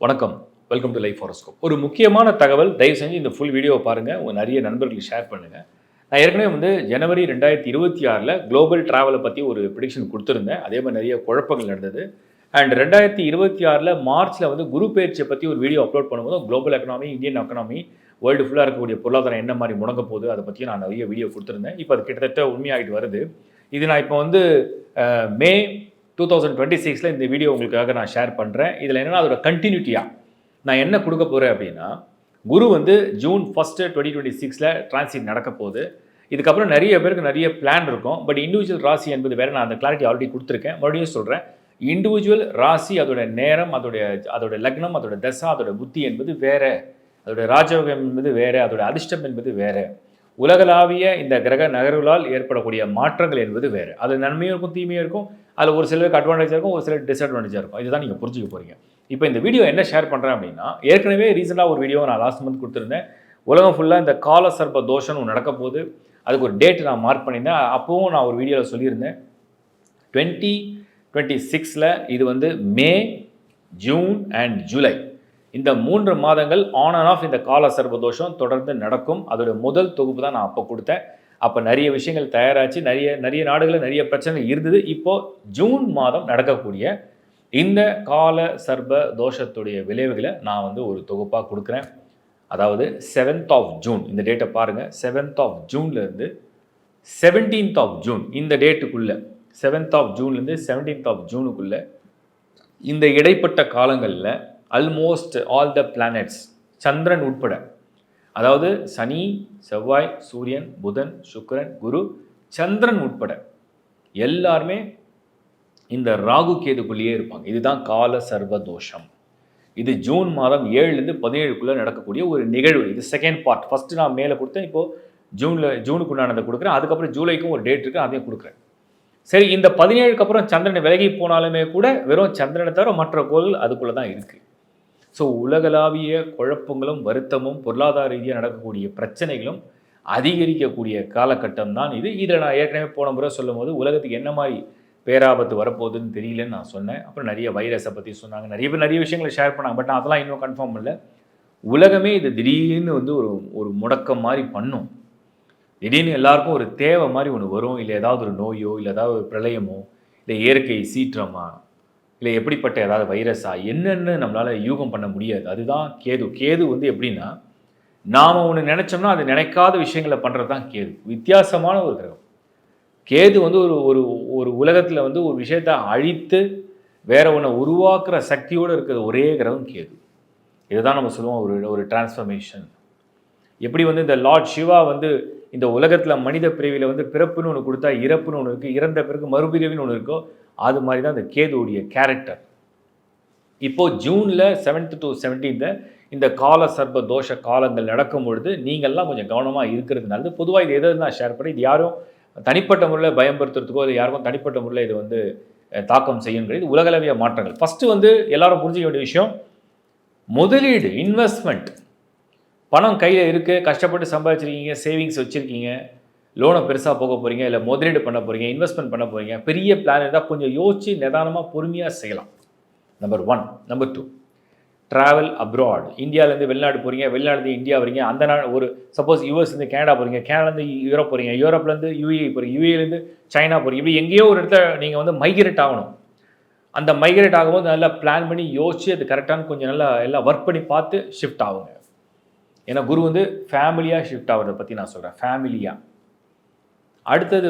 வணக்கம். Welcome to life horoscope. ஒரு முக்கியமான தகவல், தயவு செஞ்சு இந்த ஃபுல் வீடியோவை பாருங்கள், உங்கள் நிறைய நண்பர்களுக்கு ஷேர் பண்ணுங்கள். நான் ஏற்கனவே ஜனவரி 2026 குளோபல் ட்ராவலை பற்றி ஒரு ப்ரிடிக்ஷன் கொடுத்துருந்தேன். அதே மாதிரி நிறைய குழப்பங்கள் நடந்தது. அண்ட் 2026 மார்ச்சில் குரு பயிற்சியை பற்றி ஒரு வீடியோ அப்லோட் பண்ணும்போது global economy, Indian economy, world ஃபுல்லாக இருக்கக்கூடிய பொருளாதாரம் என்ன மாதிரி முடங்க போகுது, அதை பற்றி நான் நிறைய வீடியோ கொடுத்துருந்தேன். இப்போ அது கிட்டத்தட்ட உண்மையாகிட்டு வருது. இது நான் இப்போ மே 2026 இந்த வீடியோ உங்களுக்காக நான் ஷேர் பண்ணுறேன். இதில் என்னென்னா அதோட கண்டினியூட்டியாக நான் என்ன கொடுக்க போகிறேன் அப்படின்னா, குரு ஜூன் 1, 2026 டிரான்சிட் நடக்க போகுது. இதுக்கப்புறம் நிறைய பேருக்கு நிறைய பிளான் இருக்கும். பட் இண்டிவிஜுவல் ராசி என்பது வேறு. நான் அந்த கிளாரிட்டி ஆல்ரெடி கொடுத்துருக்கேன். மறுபடியும் சொல்கிறேன். இண்டிவிஜுவல் ராசி, அதோட நேரம், அதோட லக்னம், அதோட தசா, அதோட புத்தி என்பது வேறு. அதோட ராஜயோகம் என்பது வேறு. அதோட அதிர்ஷ்டம் என்பது வேறு. உலகளாவிய இந்த கிரக நகர்வுகளால் ஏற்படக்கூடிய மாற்றங்கள் என்பது வேறு. அது நன்மையும் இருக்கும், தீமையும் இருக்கும். அதில் ஒரு சிலருக்கு அட்வான்டேஜாக இருக்கும், ஒரு சிலருக்கு டிஸ்அட்வான்டேஜாக இருக்கும். இதுதான் நீங்கள் புரிஞ்சுக்க போகிறீங்க. இப்போ இந்த வீடியோ என்ன ஷேர் பண்ணுறேன் அப்படின்னா, ஏற்கனவே ரீசெண்டாக ஒரு வீடியோ நான் லாஸ்ட் மந்த் கொடுத்துருந்தேன். உலகம் ஃபுல்லாக இந்த கால சர்ப தோஷம் நடக்க போகுது. அதுக்கு ஒரு டேட் நான் மார்க் பண்ணியிருந்தேன். அப்போவும் நான் ஒரு வீடியோவில் சொல்லியிருந்தேன். 2026 இது மே, ஜூன் அண்ட் ஜூலை, இந்த 3 மாதங்கள் ஆன் அண்ட் ஆஃப் இந்த கால சர்ப தோஷம் தொடர்ந்து நடக்கும். அதோட முதல் தொகுப்பு தான் நான் அப்போ கொடுத்தேன். அப்போ நிறைய விஷயங்கள் தயாராச்சு. நிறைய நாடுகளில் நிறைய பிரச்சனைகள் இருந்தது. இப்போது ஜூன் மாதம் நடக்கக்கூடிய இந்த கால சர்ப தோஷத்துடைய விளைவுகளை நான் ஒரு தொகுப்பாக கொடுக்குறேன். அதாவது 7th ஜூன், இந்த டேட்டை பாருங்கள். 7th ஜூன்லேருந்து 17th ஜூன், இந்த டேட்டுக்குள்ளே 7th ஜூன்லேருந்து 17th ஜூனுக்குள்ளே இந்த இடைப்பட்ட காலங்களில் ஆல்மோஸ்ட் ஆல் த பிளானட்ஸ், சந்திரன் உட்பட, அதாவது சனி, செவ்வாய், சூரியன், புதன், சுக்கிரன், குரு, சந்திரன் உட்பட எல்லாருமே இந்த ராகு கேதுக்குள்ளேயே இருப்பாங்க. இதுதான் கால சர்வ தோஷம். இது ஜூன் மாதம் 7லேருந்து 17க்குள்ளே நடக்கக்கூடிய ஒரு நிகழ்வு. இது செகண்ட் பார்ட். ஃபஸ்ட்டு நான் மேலே கொடுத்தேன். இப்போது ஜூனுக்குண்டானதை கொடுக்குறேன். அதுக்கப்புறம் ஜூலைக்கும் ஒரு டேட் இருக்குது, அதையும் கொடுக்குறேன். சரி, இந்த 17க்கு அப்புறம் சந்திரன் விலகி போனாலுமே கூட வெறும் சந்திரனை தவிர மற்ற கோள்கள் அதுக்குள்ளே தான் இருக்குது. ஸோ உலகளாவிய குழப்பங்களும் வருத்தமும் பொருளாதார ரீதியாக நடக்கக்கூடிய பிரச்சனைகளும் அதிகரிக்கக்கூடிய காலகட்டம் தான் இது. இதில் நான் ஏற்கனவே போன முறை சொல்லும் போது உலகத்துக்கு என்ன மாதிரி பேராபத்து வரப்போகுதுன்னு தெரியலன்னு நான் சொன்னேன். அப்புறம் நிறைய வைரஸை பற்றி சொன்னாங்க. நிறைய பேர் நிறைய விஷயங்களை ஷேர் பண்ணாங்க. பட் நான் அதெல்லாம் இன்னும் கன்ஃபார்ம் இல்லை. உலகமே இது திடீர்னு ஒரு முடக்கம் மாதிரி பண்ணும். திடீர்னு எல்லாருக்கும் ஒரு தேவை மாதிரி ஒன்று வரும். இல்லை ஏதாவது ஒரு நோயோ, இல்லை ஏதாவது ஒரு பிரளயமோ, இல்லை இயற்கை சீற்றமா, இல்லை எப்படிப்பட்ட ஏதாவது வைரஸா, என்னென்னு நம்மளால் யூகம் பண்ண முடியாது. அதுதான் கேது. கேது எப்படின்னா, நாம் ஒன்று நினச்சோம்னா அது நினைக்காத விஷயங்களை பண்ணுறது தான் கேது. வித்தியாசமான ஒரு கிரகம். கேது ஒரு ஒரு உலகத்தில் ஒரு விஷயத்தை அழித்து வேற ஒன்றை உருவாக்குற சக்தியோடு இருக்கிற ஒரே கிரகம் கேது. இதுதான் நம்ம சொல்லுவோம் ஒரு டிரான்ஸ்ஃபர்மேஷன். எப்படி இந்த லார்ட் சிவா இந்த உலகத்தில் மனித பிறவியில் பிறப்புன்னு ஒன்று கொடுத்தா இறப்புன்னு ஒன்று இருக்குது, இறந்த பிறகு மறுபிறவின்னு ஒன்று இருக்கோ, அது மாதிரி தான் இந்த கேதுவுடைய கேரக்டர். இப்போது ஜூனில் 7th to 17th இந்த கால சர்ப தோஷ காலங்கள் நடக்கும் பொழுது நீங்கள்லாம் கொஞ்சம் கவனமாக இருக்கிறதுனால பொதுவாக இது எதாவது நான் ஷேர் பண்ணி, இது யாரும் தனிப்பட்ட முறையில் பயன்படுத்துறதுக்கோ, இது யாருக்கும் தனிப்பட்ட முறையில் இது தாக்கம் செய்யுங்கிறது. இது உலகளவிய மாற்றங்கள். ஃபஸ்ட்டு எல்லாரும் புரிஞ்சிக்க வேண்டிய விஷயம், முதலீடு, இன்வெஸ்ட்மெண்ட், பணம் கையில் இருக்குது, கஷ்டப்பட்டு சம்பாதிச்சிருக்கீங்க, சேவிங்ஸ் வச்சுருக்கீங்க, லோனை பெருசாக போக போகிறீங்க, இல்லை முதலீடு பண்ண போகிறீங்க, இன்வெஸ்ட்மெண்ட் பண்ண போகிறீங்க, பெரிய பிளான் இருந்தால் கொஞ்சம் யோசித்து நிதானமாக பொறுமையாக செய்யலாம். நம்பர் 1. Number 2, travel abroad. இந்தியாவிலேருந்து வெளிநாடு போகிறீங்க, வெளிநாடு இந்தியா வரீங்க, அந்த நாடு ஒரு சப்போஸ் யூஎஸ்லேருந்து கனடா போகிறீங்க, கனடாலேருந்து யூரோப் போகிறீங்க, யூரோப்லேருந்து யூஏஇ போகிறீங்க, யூஏலேருந்து சைனா போகிறீங்க, இப்படி எங்கேயோ ஒரு இடத்துல நீங்கள் மைக்ரேட் ஆகணும். அந்த மைக்ரேட் ஆகும்போது நல்லா பிளான் பண்ணி யோசித்து அது கரெக்டான கொஞ்சம் நல்லா எல்லாம் ஒர்க் பண்ணி பார்த்து ஷிஃப்ட் ஆகுங்க. ஏன்னா குரு ஃபேமிலியாக ஷிஃப்ட் ஆகிறத பற்றி நான் சொல்கிறேன். ஃபேமிலியாக. அடுத்தது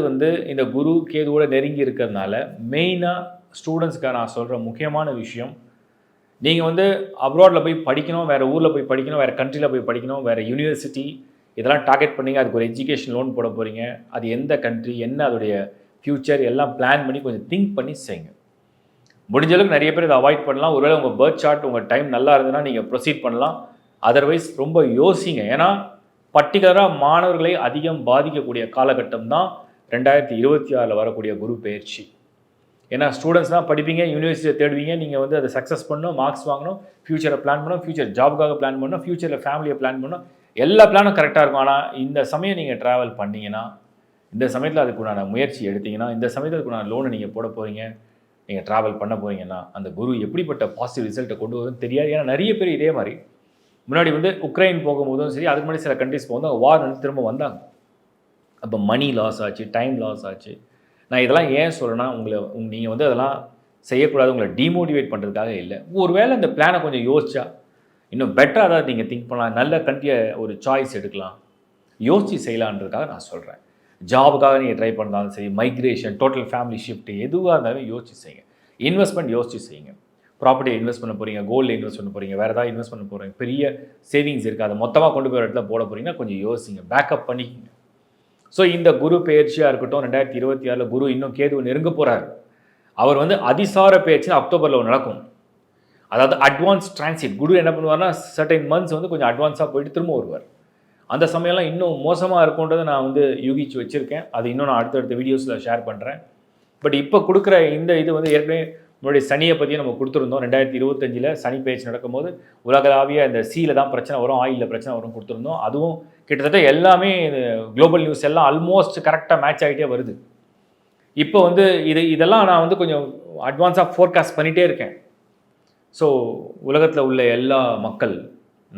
இந்த குரு கேதுவோட நெருங்கி இருக்கிறதுனால மெயினாக ஸ்டூடெண்ட்ஸ்க்காக நான் சொல்கிற முக்கியமான விஷயம், நீங்கள் அப்ராடில் போய் படிக்கணும், வேறு ஊரில் போய் படிக்கணும், வேறு கண்ட்ரியில் போய் படிக்கணும், வேறு யூனிவர்சிட்டி இதெல்லாம் டார்கெட் பண்ணிங்க, அதுக்கு ஒரு எஜுகேஷன் லோன் போட போகிறீங்க. அது எந்த கண்ட்ரி, என்ன அதோடைய ஃப்யூச்சர் எல்லாம் பிளான் பண்ணி கொஞ்சம் திங்க் பண்ணி செய்யுங்க. முடிஞ்சளவுக்கு நிறைய பேர் இதை அவாய்ட் பண்ணலாம். ஒருவேளை உங்கள் பர்த் சார்ட், உங்கள் டைம் நல்லா இருந்ததுன்னா நீங்கள் ப்ரொசீட் பண்ணலாம். அதர்வைஸ் ரொம்ப யோசிங்க. ஏன்னா பர்டிகுலராக மாணவர்களை அதிகம் பாதிக்கக்கூடிய காலகட்டம் தான் 2026 வரக்கூடிய குரு பயிற்சி. ஏன்னா ஸ்டூடெண்ட்ஸ்லாம் படிப்பீங்க, யூனிவர்சிட்டியை தேடுவீங்க, நீங்கள் அதை சக்ஸஸ் பண்ணணும், மார்க்ஸ் வாங்கணும், ஃப்யூச்சரை பிளான் பண்ணணும், ஃப்யூச்சர் ஜாபுக்காக பிளான் பண்ணணும், ஃப்யூச்சரில் ஃபேமிலியை பிளான் பண்ணணும், எல்லா பிளானும் கரெக்டாக இருக்கும். ஆனால் இந்த சமயம் நீங்கள் ட்ராவல் பண்ணிங்கன்னா, இந்த சமயத்தில் அதுக்குண்டான முயற்சி எடுத்தீங்கன்னா, இந்த சமயத்தில் அதுக்குண்டான லோனை நீங்கள் போட போகிறீங்க, நீங்கள் ட்ராவல் பண்ண போகிறீங்கன்னா அந்த குரு எப்படிப்பட்ட பாசிட்டிவ் ரிசல்ட்டை கொண்டு வருதுன்னு தெரியாது. ஏன்னா நிறைய பேர் இதே மாதிரி முன்னாடி வந்து உக்ரைன் போகும்போதும் சரி, அதுக்கு முன்னாடி சில கண்ட்ரிஸ் போகும்போது வார் வந்து திரும்ப வந்தாங்க. அப்போ மணி லாஸ் ஆச்சு, டைம் லாஸ் ஆச்சு. நான் இதெல்லாம் ஏன் சொல்கிறேன்னா, நீங்கள் வந்து அதெல்லாம் செய்யக்கூடாது, உங்களை டீமோட்டிவேட் பண்ணுறதுக்காக இல்லை. ஒரு வேளை இந்த பிளானை கொஞ்சம் யோசிச்சா இன்னும் பெட்டராக தான் நீங்கள் திங்க் பண்ணலாம், நல்ல கண்ட்ரியை ஒரு சாய்ஸ் எடுக்கலாம், யோசித்து செய்யலான்றதுக்காக நான் சொல்கிறேன். ஜாபுக்காக நீங்கள் ட்ரை பண்ணாலும் சரி, மைக்ரேஷன், டோட்டல் ஃபேமிலி ஷிஃப்ட், எதுவாக இருந்தாலும் யோசிச்சு செய்யுங்க. இன்வெஸ்ட்மெண்ட் யோசிச்சு செய்யுங்க. ப்ராப்பர்ட்டியை இன்வெஸ்ட் பண்ண போகிறீங்க, கோல்டில் இன்வெஸ்ட் பண்ண போகிறீங்க, வேறு ஏதாவது இன்வெஸ்ட் பண்ண போகிறீங்க, பெரிய சேவிங்ஸ் இருக்குது, அதை மொத்தமாக கொண்டு போய் இடத்துல போட போகிறீங்கன்னா கொஞ்சம் யோசிங்க, பேக்கப் பண்ணிக்கோங்க. ஸோ இந்த குரு பெயர்ச்சியாக இருக்கட்டும், 2026 குரு இன்னும் கேதுவை நெருங்க போகிறார். அவர் வந்து அதிசார பெயர்ச்சி அக்டோபரில் நடக்கும். அதாவது அட்வான்ஸ் டிரான்சிட். குரு என்ன பண்ணுவார்னா சர்டைன் மந்த்ஸ் வந்து கொஞ்சம் அட்வான்ஸாக போயிட்டு திரும்ப வருவார். அந்த சமயம்லாம் இன்னும் மோசமாக இருக்குன்றதை நான் வந்து யூகிச்சு வச்சுருக்கேன். அது இன்னும் நான் அடுத்தடுத்த வீடியோஸில் ஷேர் பண்ணுறேன். பட் இப்போ கொடுக்குற இந்த இது வந்து ஏற்கனவே நம்மளுடைய சனியை பற்றியும் நம்ம கொடுத்துருந்தோம். 2025 சனி பெயர்ச்சி நடக்கும்போது உலகளாவிய இந்த சீல தான் பிரச்சனை வரும், ஆயிலில் பிரச்சனை வரும் கொடுத்துருந்தோம். அதுவும் கிட்டத்தட்ட எல்லாமே குளோபல் நியூஸ் எல்லாம் ஆல்மோஸ்ட் கரெக்டாக மேட்ச் ஆகிட்டே வருது. இப்போ வந்து இதெல்லாம் நான் வந்து கொஞ்சம் அட்வான்ஸாக ஃபோர்காஸ்ட் பண்ணிகிட்டே இருக்கேன். ஸோ உலகத்தில் உள்ள எல்லா மக்கள்,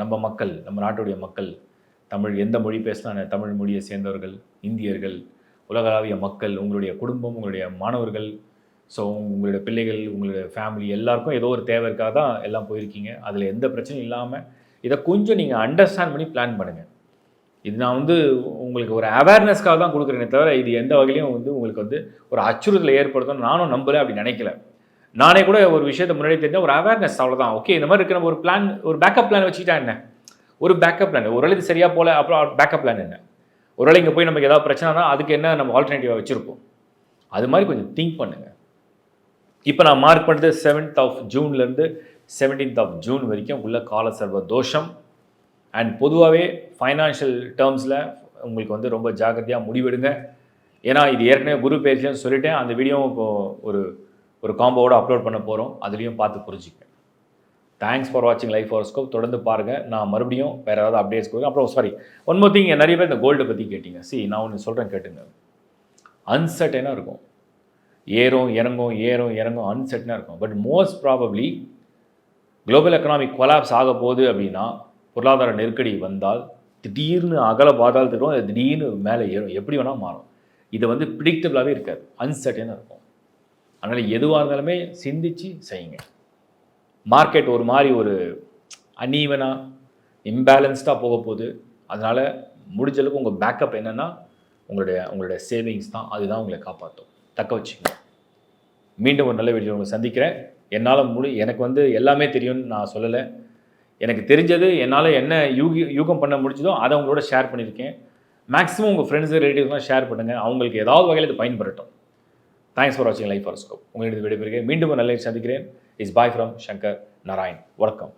நம்ம நாட்டுடைய மக்கள், தமிழ் எந்த மொழி பேசினா தமிழ் மொழியை சேர்ந்தவர்கள், இந்தியர்கள், உலகளாவிய மக்கள், உங்களுடைய குடும்பம், உங்களுடைய மாணவர்கள், ஸோ உங்களுடைய பிள்ளைகள், உங்களுடைய ஃபேமிலி எல்லாருக்கும் ஏதோ ஒரு தேவைக்காக தான் எல்லாம் போயிருக்கீங்க. அதில் எந்த பிரச்சனையும் இல்லாமல் இதை கொஞ்சம் நீங்கள் அண்டர்ஸ்டாண்ட் பண்ணி பிளான் பண்ணுங்கள். இது நான் வந்து உங்களுக்கு ஒரு அவேர்னஸ்க்காக தான் கொடுக்குறேனே தவிர இது எந்த வகையிலையும் வந்து உங்களுக்கு வந்து ஒரு அச்சுறுத்தலை ஏற்படுத்தணும் நானும் நம்பலை, அப்படி நினைக்கல. நானே கூட ஒரு விஷயத்தை முன்னாடி தெரிஞ்சால் ஒரு அவேர்னஸ், அவ்வளோதான். ஓகே, இந்த மாதிரி இருக்கிற ஒரு பிளான், ஒரு பேக்கப் பிளான் வச்சுக்கிட்டா என்ன, ஒரு பேக்கப் பிளான், ஒரு அளவுக்கு சரியாக போல, அப்புறம் பேக்கப் பிளான் என்ன, ஒரு வேளை இங்கே போய் நமக்கு ஏதாவது பிரச்சனைனா அதுக்கு என்ன நம்ம ஆல்டர்னேட்டிவாக வச்சுருப்போம். அது மாதிரி கொஞ்சம் திங்க் பண்ணுங்கள். இப்போ நான் மார்க் பண்ணுறது 7th ஜூன்லேருந்து 17th ஜூன் வரைக்கும் உள்ள கால சர்வ தோஷம். அண்ட் பொதுவாகவே ஃபைனான்ஷியல் டேர்ம்ஸில் உங்களுக்கு வந்து ரொம்ப ஜாக்கிரதையாக முடிவெடுங்க. ஏன்னா இது ஏற்கனவே குரு பேஜ்லன்னு சொல்லிட்டேன். அந்த வீடியோவும் இப்போது ஒரு காம்போவோட அப்லோட் பண்ண போகிறோம், அதுலேயும் பார்த்து புரிஞ்சுக்க. தேங்க்ஸ் ஃபார் வாட்சிங் லைஃப் ஹாரோஸ்கோப். தொடர்ந்து பாருங்கள். நான் மறுபடியும் வேறு ஏதாவது அப்டேட்ஸ் கொடுங்க. அப்புறம் ஒன் மோர் திங், நிறைய பேர் இந்த கோல்டை பற்றி கேட்டிங்க. நான் ஒன்று சொல்கிறேன், கேட்டுங்க. அன்சர்டனாக இருக்கும், ஏறும் இறங்கும் அன்சர்டனாக இருக்கும். But most probably global economic collapse ஆக போகுது அப்படின்னா, பொருளாதார நெருக்கடி வந்தால் திடீர்னு அகல பாதாளத்துக்கும் அது திடீர்னு மேலே ஏறும், எப்படி வேணால் மாறும். இது வந்து ப்ரிடிக்டபிளாகவே இருக்காது, அன்சர்டனாக இருக்கும். அதனால் எதுவாக இருந்தாலுமே சிந்திச்சு செய்யுங்க. மார்க்கெட் ஒரு மாதிரி ஒரு அன்ஈவனாக இம்பேலன்ஸ்டாக போக போகுது. அதனால் முடிஞ்ச அளவுக்கு உங்கள் பேக்கப் என்னென்னா உங்களுடைய சேவிங்ஸ் தான். அதுதான் உங்களை காப்பாற்றும், தக்க வச்சுக்கோங்க. மீண்டும் ஒரு நல்ல வீடியோ உங்களை சந்திக்கிறேன். என்னால் எனக்கு வந்து எல்லாமே தெரியும்னு நான் சொல்லலை. எனக்கு தெரிஞ்சது, என்னால் என்ன யூகம் பண்ண முடிஞ்சதோ அதை அவங்களோட ஷேர் பண்ணியிருக்கேன். மேக்ஸிமம் உங்கள் ஃப்ரெண்ட்ஸு ரிலேட்டிவ்ஸ்லாம் ஷேர் பண்ணுங்கள், அவங்களுக்கு ஏதாவது வகையில் இது பயன்படட்டும். தேங்க்ஸ் ஃபார் வாட்சிங் லைஃப் ஹாரோஸ்கோப். உங்களிடம் விடைபெறுகிறேன். மீண்டும் ஒரு நல்ல சந்திக்கிறேன். Is bye from Shankar Narayan. வணக்கம்.